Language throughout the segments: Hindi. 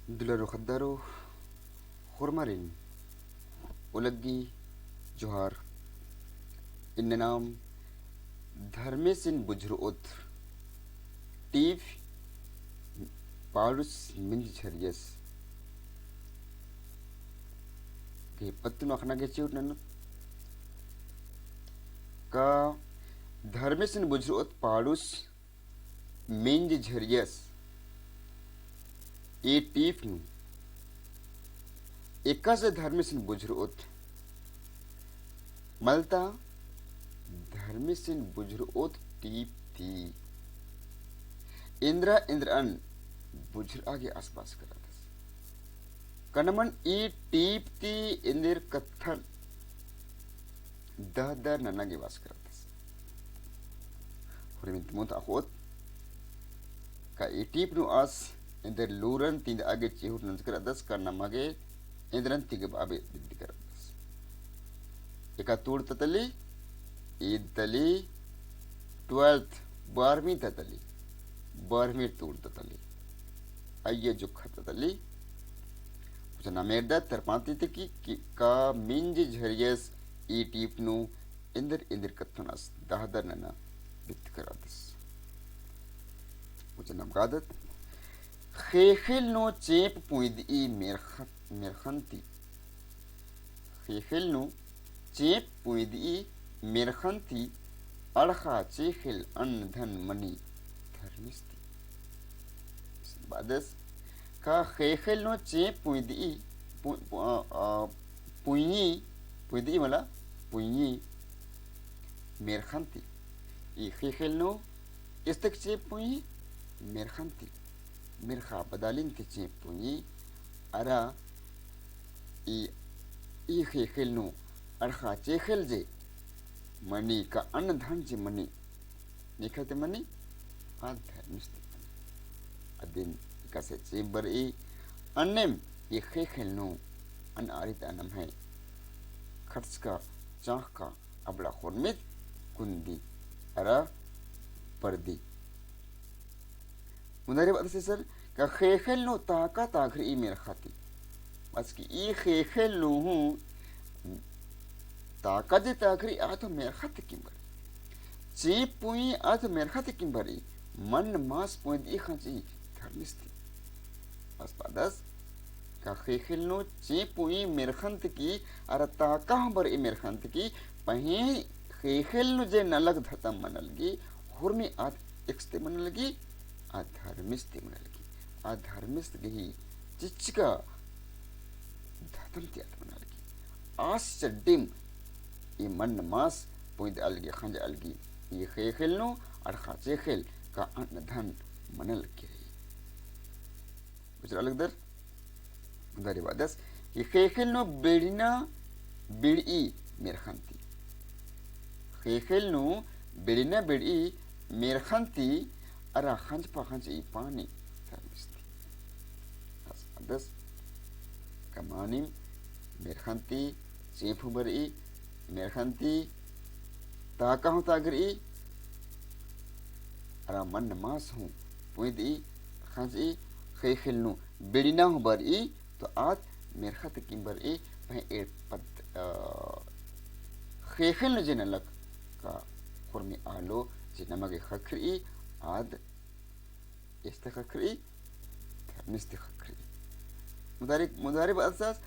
Dularo Khadaro, Hormarin, Ulagi, Johar, Innanam, Dharmesin Bujruot, Tiv, Parus Mincharias, के पत्तु नखना के चिउट नन का धर्मेशन बुजरुत पाडुस मिंज झरियस ए टीफ नु एका से धर्मेशन बुजरुत मलता धर्मेशन बुजरुत टीप थी इंद्रन बुजर आगे आसपास करा था कनमन ई टीप थी इंदिर कत्थन दह नन्नागे वास करा था और मिंत मुंत अखोत का ई टीप नु आस इंदर लूरन तीन आगे चेहुर नंस करा दस का नमागे इंद्रन तिगे बाबे बिद्दी करा दस एका तूड़ ततली ईद तली 12th 12वीं ततली 12वीं तूड़ ततली अय्ये जुखा ततली कुछ नमेरदा तरपाती तकी का मिंज झरियस ई टीप नु इंदर कत्थनस दाहदर नना बिद्दी करा दस कुछ नमगादत खेखिल नो चेप पुइद ई मेरखंती खेखिल नो चेप पुइद ई मेरखंती अड़खा चेखिल अन्न धन मनी धर्मिस्ती बादस का खेखिल नो चेप पुइद ई पुइनी मला पुइनी मेरखंती ई खेखिल no इस्तक cheap पुइनी मेरखंती mirkha badalin tichi punyi ara i khel nu arkha che khel je mani ka an dhan je mani nikhate mani adha misti adin ka se chamber e annem i khel nu an arit anam hai khats ka chah ka abla khurmit kundi ara pardi मुनारे बात से सर का खेखेल नो ताका ताखरी ई मेर खाती बस की ई खेखेल नो हूँ ताका जे ताखरी आ तो मेर खाती किम बरी चेप पुई आ तो मेर खाती किम बरी मन मास पुई ई खांची धर्मिस्ती बस बादस का खेखेल नो चेप पुई मेर खंत की अरे ताका हम बर ई मेर खंत की पहे खेखेल नो जे नलग धतम मनलगी हुरमी आत एक्सते मनलगी अधर्मिस्ती मनलगी अधर्मिस्त गही चिचका धतम त्यात मनलगी आस चड्डिम ये मन मास पुइद अलगी खंज अलगी ये खेल नो और खाचे खेल का अन्न धन मनल के गुजर अलग दर दरी वादस ये खेल नो बेड़िना बेड़ी मेर खंती खेल नो बेड़िना बेड़ी मेर खंती अरा खंज पा खंज ई पानी धर्मिस्ती दस कमानिम मेरखंती चेफु बर ई मेरखंती ताका हूँ तागर ई अरा मन मास हूँ पुइद ई खंज ई खेखिल नु बेड़िना हूँ बर ई तो आज मेरखत किम बर ई वह एड पद खेखिल नु जिन लक का खुरमी आलो जिनमगे खखरी आद इस्तखखरी धर्मिस्ती खखरी मुदारिब असास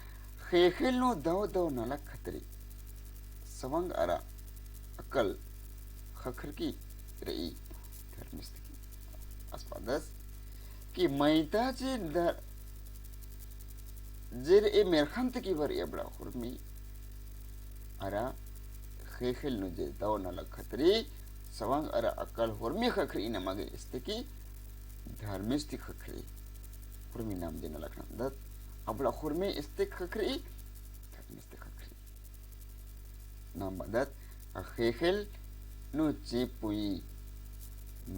खेखिल नो दव नलक खतरी सवंग अरा अकल खखर की रई धर्मिस्ती की अस्पादस कि मैता जे दर जेर ए मेरखंत की वर एबड़ा खुरमी अरा खेखिल नो जे दव नलक खतरी सवांग अरा अकल हुरमी खखरी नमगे इस्तकी धर्मिस्ती खखरी हुरमी नाम देना लखना दत अबला हुरमी इस्तिक खखरी धर्मिस्ती खखरी नाम बदत खेखिल नु चेपुई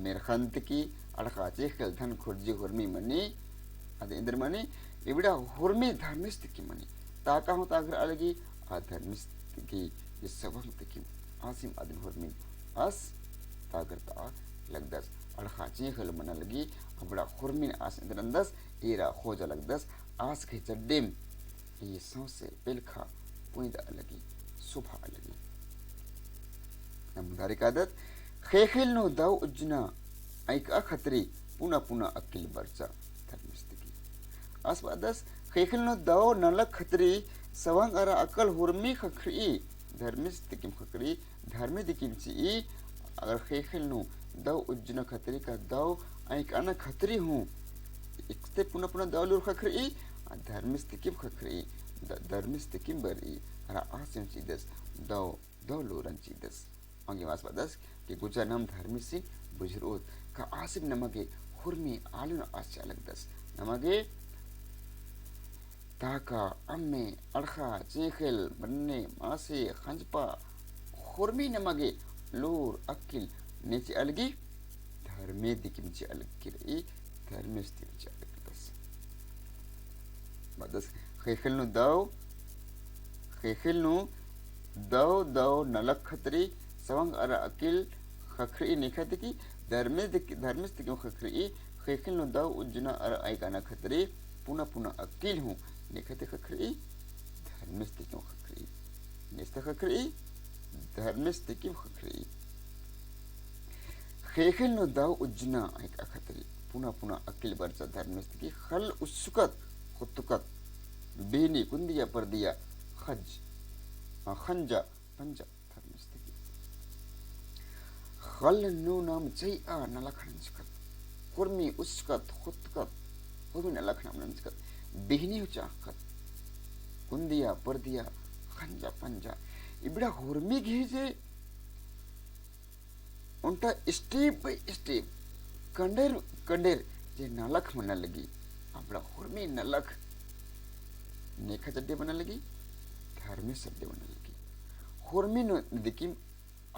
मेरखंत की अड़का चेखिल धन खुर्जी हुरमी मनी अद इंद्र मनी इबड़ा हुरमी धर्मिस्ती की मनी ताका हो तागर अलगी आ धर्मिस्ती की ये सवंग की आसिम अदन हुरमी अस तागरता लगदस अड़खा चेखल मन लगी अपड़ा खुरमिन आस इंद्रंदस एरा खोज लगदस आस के चड्डेम ये सौसे पेलखा पुइद अलगी सुबह अलगी नमुदारिक आदत खेखिल नो दाव उज्जना ऐक अखतरी पुना पुना अकिल बरचा धर्मिस्तिकी आसवादस खेखिल नो दाव नलक खतरी सवांग अरा अकल हुरमी खखरी धर्मिस्तिकिम खखरी धर्मी दिकिम ची अगर खेखिल नो दाव उज्जना खतरी का दाव ऐक अना खतरी हूँ इकते पुना पुना दाव लुर खखरी धर्मिस्तिकिम खखरी धर्मिस्तिकिम बरी अरा आसिम चीदस दाव दाव लुरन चीदस आगे वासवादस कि गुजा नाम धर्मी सिंह बुजुर्ग का आसिम नमगे हुरमी आलुन आस्य अलग दस नमगे ताका अम्मे अड़खा चेखल बन्ने मासे खंजपा हुरमी नमगे लोर अकिल नेचे अलगी धर्मे दिकिमचे अलग किरई धर्मे स्थिमचे अलग दस बदस खेखल नु दाव नलक खतरी सवंग अरा अकिल खखरी निखत की धर्मिस्थ क्यों खखरी खेखिल नो दाव उज्जना अरा आइकाना खतरी पुना पुना अकिल हूँ निखत खखरी धर्मिस्थ क्यों खखरी निस्ता खखरी धर्मिस्थ क्यों खखरी खेखिल नो दाव उज्जना आइका खतरी पुना पुना अकिल बरचा धर्मिस्थ की खल उत्सुकत खुतुकत बेनी कुंदिया पर दिया खंजा पंजा धर्मिस्थ की खल नो नाम चैआ नलखन चकत हुरमी उसकत खुतकत हुरमी नलखन नंचकत बिहनी चाखत कुंदिया परदिया खंजा पंजा इबड़ा हुरमी घेजे उनटा स्टेप बाय स्टेप कंडेर कंडेर जे नलख मन लगी अपड़ा हुरमी नलख नेखा चड्डे बना लगी धर्मी सड्डे बना लगी हुरमी नो दिकिम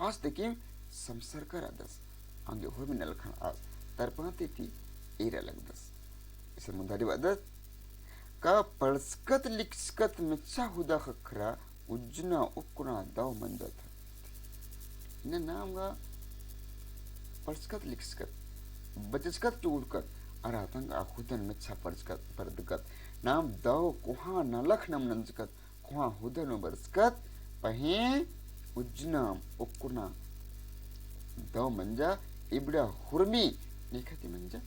आस दिकिम संसार कर आदस आगे हुरमी नलखन आस तरपाती थी एरा लगदस इसे मुदारी आदत का पड़स्कत लिखस्कत मिच्छा हुदा खखरा उज्जना उकुना दाव मंदत न नाम का पड़स्कत लिखस्कत बचस्कत चूड़कत अरातंग आखुदन मिच्छा पड़स्कत परदकत नाम दाव कुहा नलख नम नंजकत कुहा हुदन बरस्कत पहे उज्जना उकुना दाव मंजा इबड़ा हुरमी निखति मंजा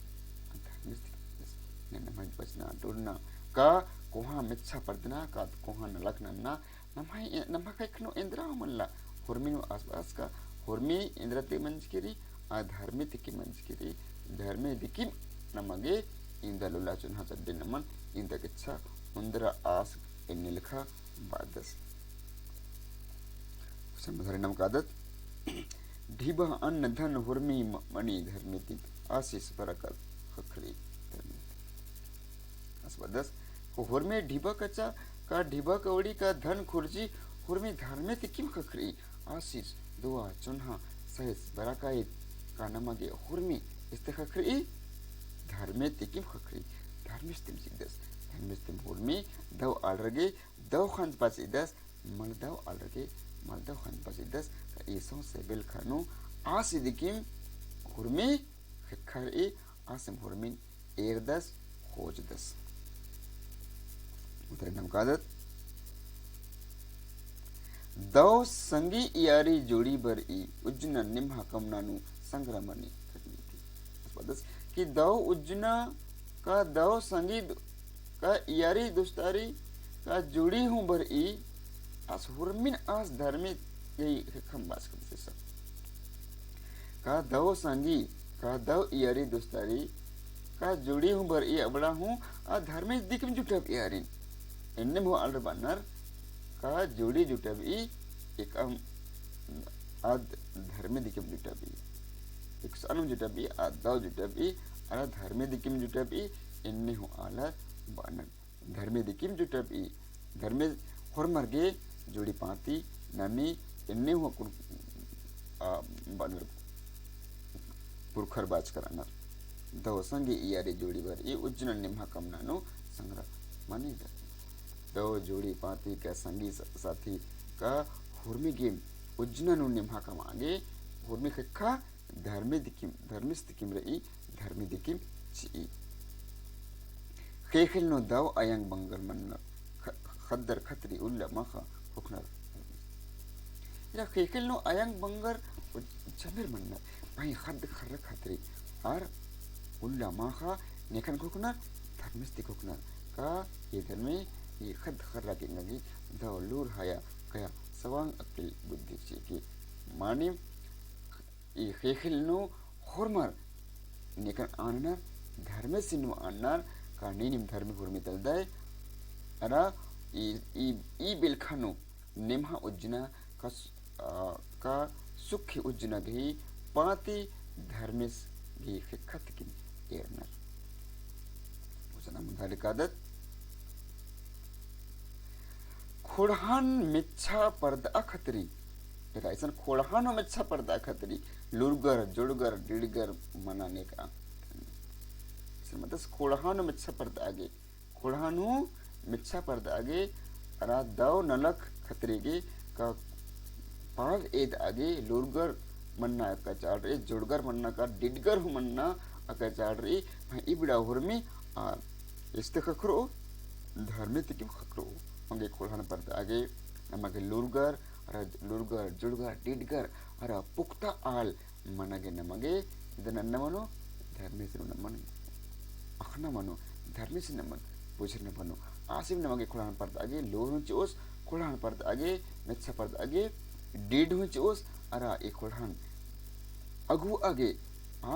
नमज बचना टोड़ना का कोहा मिच्छा पर्दना का कोहा नलक नन्ना नम्हा कैखनो इंद्रा मल्ला हुरमीनु आसपास का हुरमी इंद्रते मंज किरी आ धर्मे तिकी मंज किरी धर्मे दिकिम नमगे इंदा लुला चुन्हा चड्डे नमन इंदा किच्छा उंदरा आस इन्निलखा बादस समधरे नम कादत ढीबा अन्न धन हुरमी मणि धर्मिति आशीष बरकत खखरी धर्मिति असवदस हुरमे ढीबा कच्चा का ढीबा कवड़ी का धन खुर्जी हुरमी धर्मिति किम खखरी आशीष दुआ चुन्हा सहस बरकाइत का नमगे हुरमी इस्ते खखरी धर्मिति किम खखरी धर्मिस्तिम सिदस धर्मिस्तिम हुरमी दव आलरगे दव खंज पासिदस मलदव आलरगे मलदव खंज पासिदस इसों से बिल खानो आसिदिकिम हुरमी खखरी आसिम हुरमिन एरदस खोजदस उतरे नमकादत दव संगी यारी जोड़ी बर ई उज्जना निम्हा कमनानु संग्रामनी करनी थी बदस कि दव उज्जना का दव संगी का यारी दोस्तारी का जोड़ी हूँ बर ई आस हुरमिन आस धर्मी यही खम्बास करते सब का दव संगी का दव यारी दोस्तारी का जोड़ी हूँ बर ई अबड़ा हूँ आ धर्मी दिखम जुटब यारिन इन्ने मो अलर बनर का जोड़ी जुटब ई एक आद धर्मे दिखम जुटब ई एक सनम जुटब ई आद दव जुटब ई अरा धर्मे दिखम जुटब ई इन्ने हो अलर बनर धर्मे दिखम जुटब ई धर्मे होरमर्गे जोड़ी पाती नमी इन्ने हो कुन बनर पुरखर बाज करनर दव संगी यारी जोड़ी बर ई उज्जन निम्हा कमनानो संग्रह माने दव जोड़ी पाती का संगी साथी का हुरमी गेम उज्जन नु निम्हा कम आगे हुरमी खक्का धर्मिस्तिकिम रई धर्मिदिकिम ची खेखिल नो दाव आयंग बंगर मन खद्दर खतरी उल्ला माखा हुकनर या खेखिल नो आयंग बंगर जमिर मन भाई खद्द खर्र खतरी और उल्ला माखा नेखन हुकनर धर्मिस्तिक हुकनर का ये धर्मी ये खद्द खर्रा की नगी दाव लूर हाया कया सवांग अकिल बुद्धि ची की मानी ये खेखिल no hormar nekan anar dharme sinu anar kaninим dharme hurmi daldai ara i belkhano nemha ujna ka sukhi ujna ghi pati dharmes ghi khikhat kin ernar usana mudhari kadat खोड़हान मिच्छा पर्दा खतरी ऐसा खोड़हानो मिच्छा पर्दा खतरी लुरगर जुड़गर डिड़गर मनाने का मतलब खोड़हानो मिच्छा पर्दा आगे खोड़हानो मिच्छा पर्दा आगे अरा दाव नलक खतरी के का पाग एद आगे लुरगर मन्ना का चाड़ रही जुड़गर मन्ना का डिड़गर हु मन्ना का चाड़ रही भाई इबड़ा हुरमी आ इस्ते खकरो धर्मित की खकरो अंगे खोड़हान पर्दा आगे नमगे लुरगर लुरगर जुड़गर डिड़गर अरा पुख्ता आल मनगे नमगे इदन नमनो धर्मेश नमन अखना मनो धर्मेश नमन पूछर नमनो आसिम नमगे खुलान पर्द आगे लोहन चोस खुलान पर्द आगे मेच्छा पर्द आगे डिड़ चोस अरा ए खुलान अगु आगे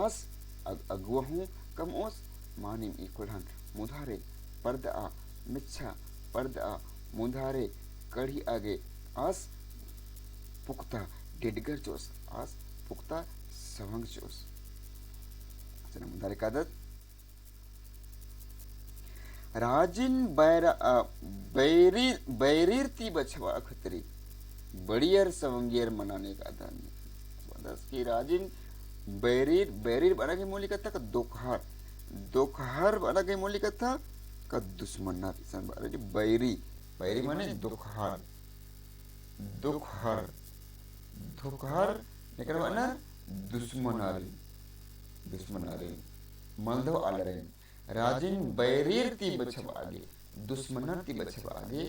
आस अगुआ हूँ कम ओस मानिम ए खुलान मुधारे पर्द आ मेच्छा पर्द आ मुधारे कड़ी आगे आस पुख्ता डिडगर चोस आस पुख्ता सवंग चोस चना मुदारे कादत राजिन बैरीरती बछवा खतरी बड़ियर सवंगियर मनाने का धन बदस की राजिन बैरीर बना के मूली कथा का दोखहर बना के मूली कथा का दुश्मन ना सन बारे बैरी माने दोखहर धोखहर लेकिन वाना दुश्मन आरे मलदो आलरे राजिन बैरीर ती बछब आगे दुश्मन ती बछब आगे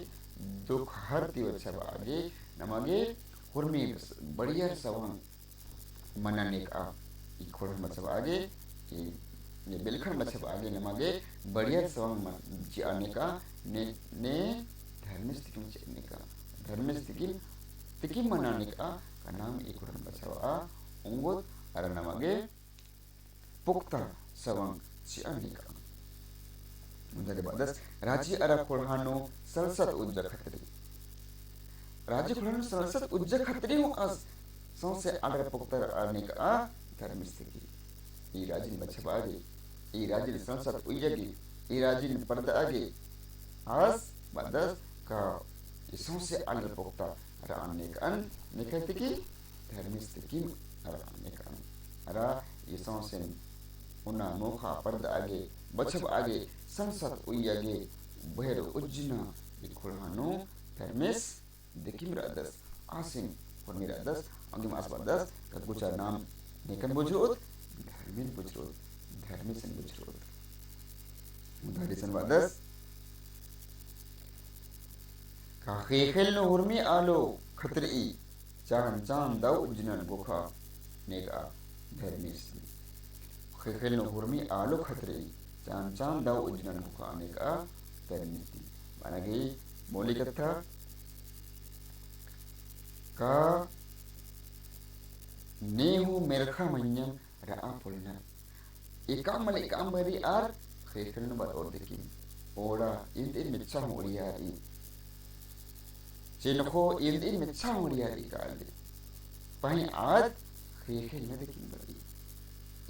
धोखहर ती बछब आगे नमगे हुरमी बढ़िया सवांग मनाने का इखोड़ बछब आगे ये बिलखन बछब आगे नमगे बढ़िया सवांग जाने का ने धर्मस्थिति में चलने का धर्मस्थिति तिकी मनाने का नाम एक बचावा उंगोत अर नमगे पुख्ता सवंग चियाने का मुझे बदस राजी अरा खोड़हानो सरसत उज्जर खतरी राजी खोड़हानो सरसत उज्जर खतरी हूँ अस सौंसे अडर पुख्ता आने का धर्मस्थिति ये राजी बचवा आगे ये राजी सरसत उज्जगी ये राजी पर्दा आगे अस बदस का सौंसे अडर पुख्ता राने का निकलती की धर्मिस्तिकी राने का अरा ये सौंसे उना मोखा पर्द आगे बचब आगे संसद उयगे बहर उज्जना इखुरानो धर्मिस दिकिम रादस आसिम फर्मी रादस अंगिम आसबादस का गुचा नाम निकन बुझरोत धर्मिन बुझरोत धर्मिसन बुझरोत मुधारिसन वादस खेखेल नो हुरमी आलो खतरी चान दाव उज्जनन बुखा नेगा धर्मिस खेखेल नो हुरमी आलो खतरी चान दाव उज्जनन बुखा नेगा धर्मिस मानगे मोली कथा का नेहु मेरखा मन्यम रा पुलना एकाम बरी आर खेखेल नो बात और देखी ओड़ा इन मिच्छा मोड़िया ई जिनको इन मिच्छा मोड़िया ई काले पहीं आज खेखेल न देखी बरी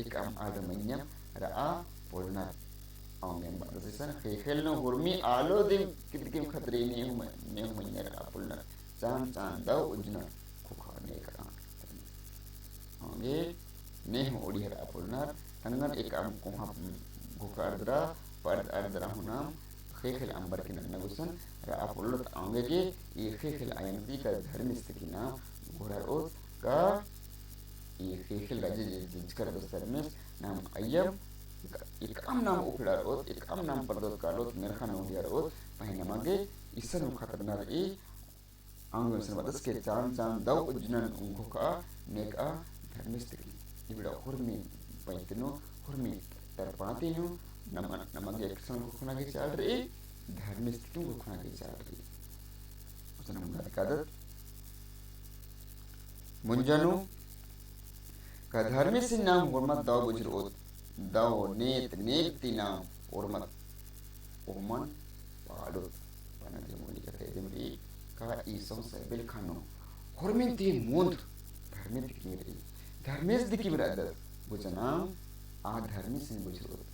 एकाम आदमन्यम रा पुलना आंगन बात से खेखेल नो हुरमी आलो दिन कितकिम खतरे नेहु मन्यर रा पुलना चान दाव उजना खुखाने का आगे नेहु ओडिया रा पुलना तंगन एकाम कोहा घुकार्द्रा पर अर्द्रा हुना खेखेल अंबर के नगुसन रा पुलत आंगे के ये खेखेल आयंती का धर्म स्थिति ना घोड़ा ओस का Hegel gaji jikar dos termes nam ayam ikam nam uplarot ikam nam pardot kalot merkhan udiarot pahinamage isan khatnar anggun san batas ke chan dau ujnan ungkoka neka dharmistiki ibida hormi paitino hormi terpatino namage eksan kukhna ke chadre dharmistiki kukhna ke chadre usan kadat munjanu ka dharmi sin nam hormat daw bujrot daw net nekti nam hormat oman padot panade muli ka tedemri ka isong sa belkhano hormin ti mund dharmi dikiri dharmes dikibra adat bujana a dharmi sin bujrot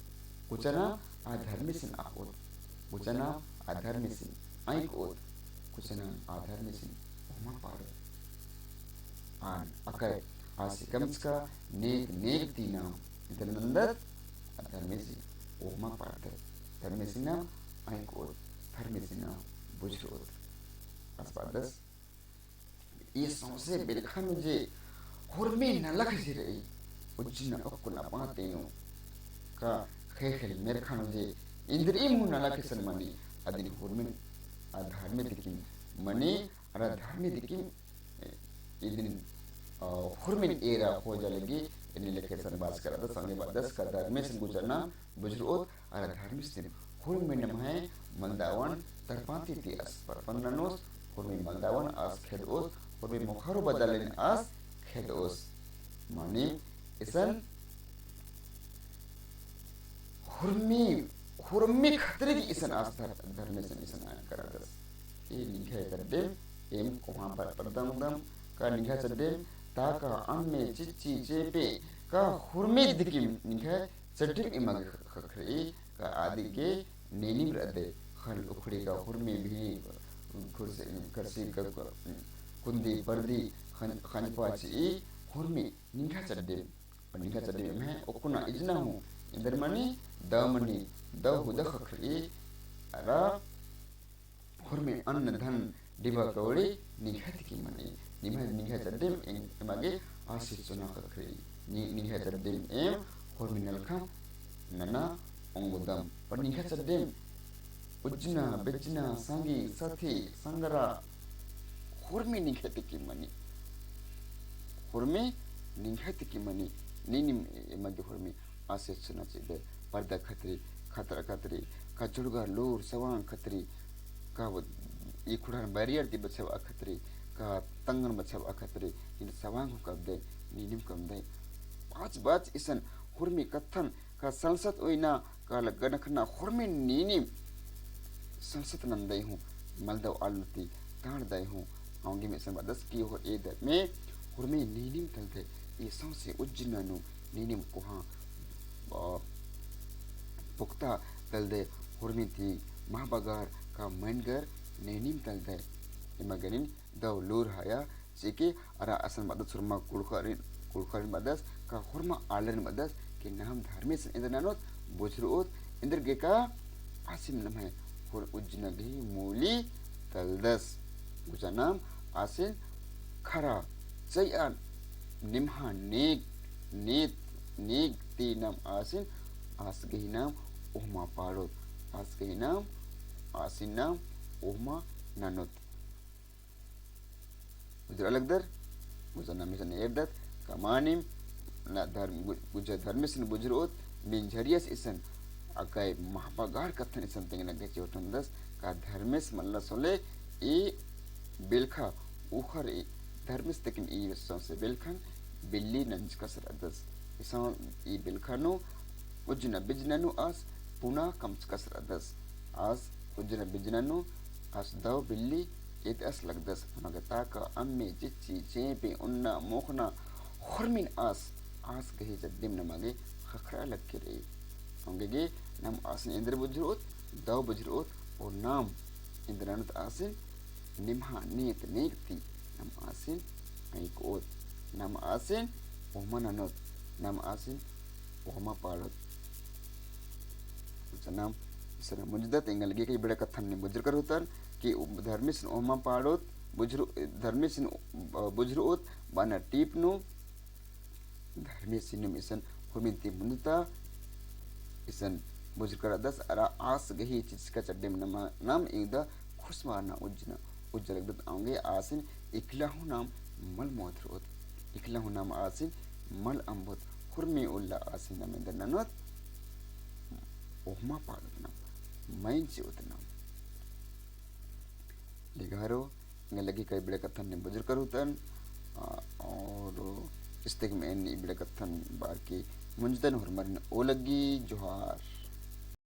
bujana a dharmi sin akot bujana a dharmi sin aikot bujana a dharmi sin oman padot an akai asikamska nek tina internandat dharmesi oma parta dharmesina aikot dharmesina bujrot aspadas is sonse belkhanu je horme na lakhsire ujjina okuna pateno ka khel merkhanu je indri mu na lakhsan mani adin horme adharme dikim mani ara dharme dikim idin hormin era ho jalegi ini lekesan bas karata sange badas ka dharmesin gujarna bujrot ara dharmistin hormin namai mandawan tarpati ti as parpannanos hormin mandawan as khedos hormin mokharu badalin as khedos mani isan hormi khatrigi isan as dharmesin isan karatas ini khay kadem em kohan par pardam ka ningha chadem taka amme chichi jepe ka horme dikim ningha chadim imag khakri ka adige neni brade khal ukhri ka horme bhi kurse karsi ka kundi pardi khan pachi horme ningha chadem me okuna ijnahu indermani damani dahuda khakri ara horme anna dhan diba kawli ningha dikim mani ningha chadem emage asis chuna khakri ningha chadem em horminal kham nana ongudam par ningha chadem ujna bejna sangi sathi sangara hormi ningha tikimani nini emage hormi asis chuna chide parda khatri khatra ka churga lur sawang khatri ka ikuran barrier di bachaw akhatri ka tangan bachaw akhatri in sawang kabde ninim kamdai pach isan hormi kathan ka salsat oina ka lagana khna hormi ninim salsat nandai hu maldaw aluti tardai hu aungi me san badas ki ho eda me hormi ninim talde e sanse ujjinanu ninim koha pukta talde hormi ti mahbagar ka mangar nenim talde imaganin daw lur haya sike ara asan badas surma kulkharin badas ka horma alen badas ke nam dharmes indanot bujruot indir geka asim namai hor ujjina gi muli taldas gujanam asin khara chayan nimha net tinam asin asgehinam ohma parot asgehinam asinam ohma nanot ujra lagdar guzana misan erdat kamanim na dharmesin bujrot min jarias isan akai mahpagar kathan isan tengna gachi otandas ka dharmes malla sole e belkha ukhar e dharmes tekin e sonse belkhan billi nanj kasar adas isan e belkhano ujna bijnanu as puna kamch kasar adas as ujna bijnanu as daw billi it as lagdas magata ka amme chichi chepe unna mokhna hormin as gahi jaddim namage khakra lakkire ongege nam asin indra bujrot daw bujrot o nam indranut asin nimha net nekti nam asin aikot nam asin omananot nam asin oma palot janam isana mujda tengal ge kai beda kathan ne bujr karutan ki dharmis oma palot bujru dharmis bujruot bana tipnu धर्मी सिन्नम इसन हुरमिंती मुंदता इसन बुजकर दस अरा आस गही चिचका चड्डे में नाम इंदा खुशवाना उज्जना उज्जलगदत आंगे आसिन इकलाहु नाम मल मोथरोत इकलाहु नाम आसिन मल अंबुत हुरमी उल्ला आसिन नमेंद्र ननोत ओहमा पादत नाम माइन से उतना लिगारो लगी कई बड़े कथन ने बुजुर्ग करूतन और इस्तेक में इन बड़े कथन बार की मुंजतन हुरमरन ओलगी जोहार।